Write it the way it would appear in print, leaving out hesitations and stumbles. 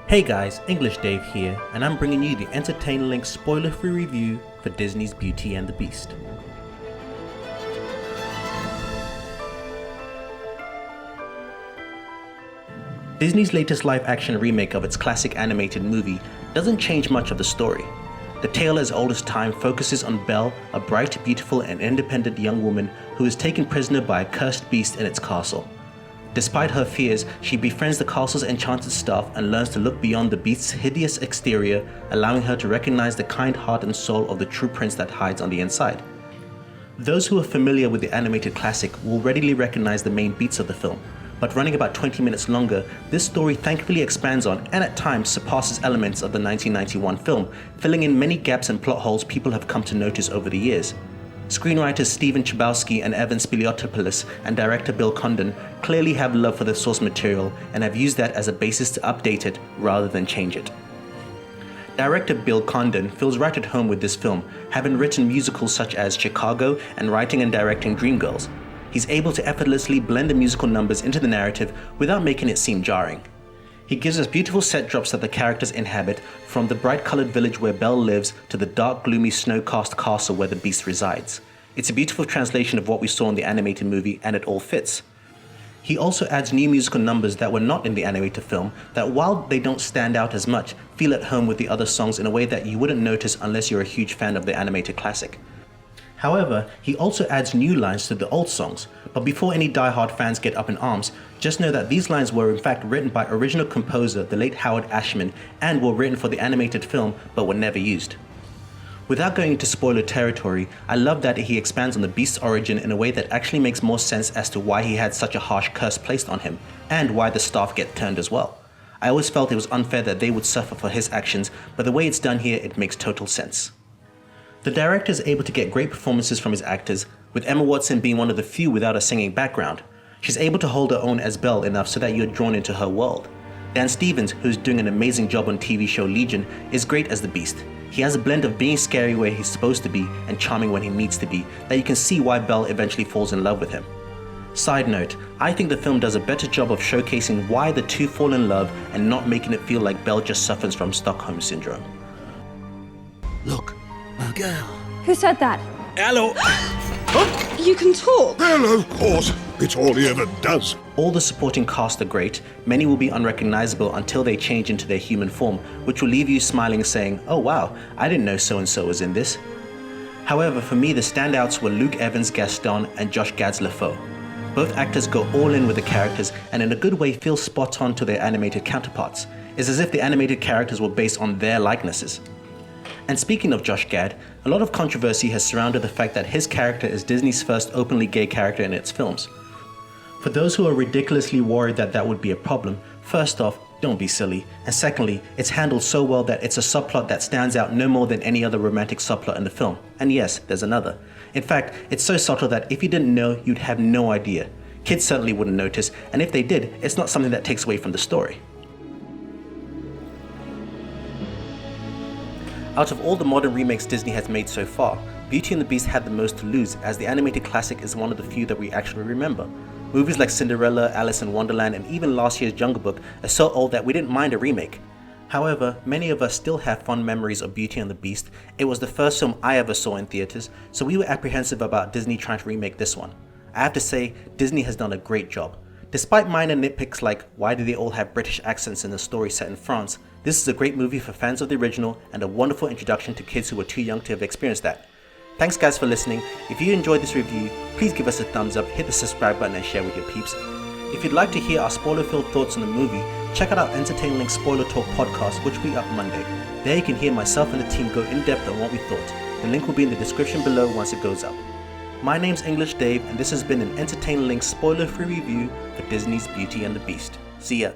Hey guys, English Dave here, and I'm bringing you the Entertain Lynx spoiler-free review for Disney's Beauty and the Beast. Disney's latest live-action remake of its classic animated movie doesn't change much of the story. The tale as old as time focuses on Belle, a bright, beautiful, and independent young woman who is taken prisoner by a cursed beast in its castle. Despite her fears, she befriends the castle's enchanted staff and learns to look beyond the beast's hideous exterior, allowing her to recognize the kind heart and soul of the true prince that hides on the inside. Those who are familiar with the animated classic will readily recognize the main beats of the film, but running about 20 minutes longer, this story thankfully expands on and at times surpasses elements of the 1991 film, filling in many gaps and plot holes people have come to notice over the years. Screenwriters Steven Chbosky and Evan Spiliotopoulos and director Bill Condon clearly have love for the source material and have used that as a basis to update it rather than change it. Director Bill Condon feels right at home with this film, having written musicals such as Chicago and writing and directing Dreamgirls. He's able to effortlessly blend the musical numbers into the narrative without making it seem jarring. He gives us beautiful set drops that the characters inhabit, from the bright-colored village where Belle lives to the dark, gloomy, snow-cast castle where the beast resides. It's a beautiful translation of what we saw in the animated movie, and it all fits. He also adds new musical numbers that were not in the animated film that, while they don't stand out as much, feel at home with the other songs in a way that you wouldn't notice unless you're a huge fan of the animated classic. However, he also adds new lines to the old songs, but before any die-hard fans get up in arms, just know that these lines were in fact written by original composer the late Howard Ashman and were written for the animated film but were never used. Without going into spoiler territory, I love that he expands on the beast's origin in a way that actually makes more sense as to why he had such a harsh curse placed on him, and why the staff get turned as well. I always felt it was unfair that they would suffer for his actions, but the way it's done here, it makes total sense. The director is able to get great performances from his actors, with Emma Watson being one of the few without a singing background. She's able to hold her own as Belle enough so that you're drawn into her world. Dan Stevens, who's doing an amazing job on TV show Legion, is great as the Beast. He has a blend of being scary where he's supposed to be and charming when he needs to be, that you can see why Belle eventually falls in love with him. Side note, I think the film does a better job of showcasing why the two fall in love and not making it feel like Belle just suffers from Stockholm Syndrome. Look, a girl. Who said that? Hello. You can talk. Well, of course. It's all he ever does. All the supporting cast are great. Many will be unrecognizable until they change into their human form, which will leave you smiling saying, "Oh wow, I didn't know so-and-so was in this." However, for me the standouts were Luke Evans' Gaston and Josh Gad's LeFou. Both actors go all in with the characters and in a good way feel spot on to their animated counterparts. It's as if the animated characters were based on their likenesses. And speaking of Josh Gad, a lot of controversy has surrounded the fact that his character is Disney's first openly gay character in its films. For those who are ridiculously worried that that would be a problem, first off, don't be silly, and secondly, it's handled so well that it's a subplot that stands out no more than any other romantic subplot in the film. And yes, there's another. In fact, it's so subtle that if you didn't know, you'd have no idea. Kids certainly wouldn't notice, and if they did, it's not something that takes away from the story. Out of all the modern remakes Disney has made so far, Beauty and the Beast had the most to lose, as the animated classic is one of the few that we actually remember. Movies like Cinderella, Alice in Wonderland, and even last year's Jungle Book are so old that we didn't mind a remake. However, many of us still have fond memories of Beauty and the Beast. It was the first film I ever saw in theaters, so we were apprehensive about Disney trying to remake this one. I have to say, Disney has done a great job. Despite minor nitpicks like why do they all have British accents in a story set in France, this is a great movie for fans of the original and a wonderful introduction to kids who were too young to have experienced that. Thanks guys for listening. If you enjoyed this review, please give us a thumbs up, hit the subscribe button and share with your peeps. If you'd like to hear our spoiler-filled thoughts on the movie, check out our Entertain Link Spoiler Talk podcast, which will be up Monday. There you can hear myself and the team go in depth on what we thought. The link will be in the description below once it goes up. My name's English Dave and this has been an Entertain Link spoiler-free review for Disney's Beauty and the Beast. See ya.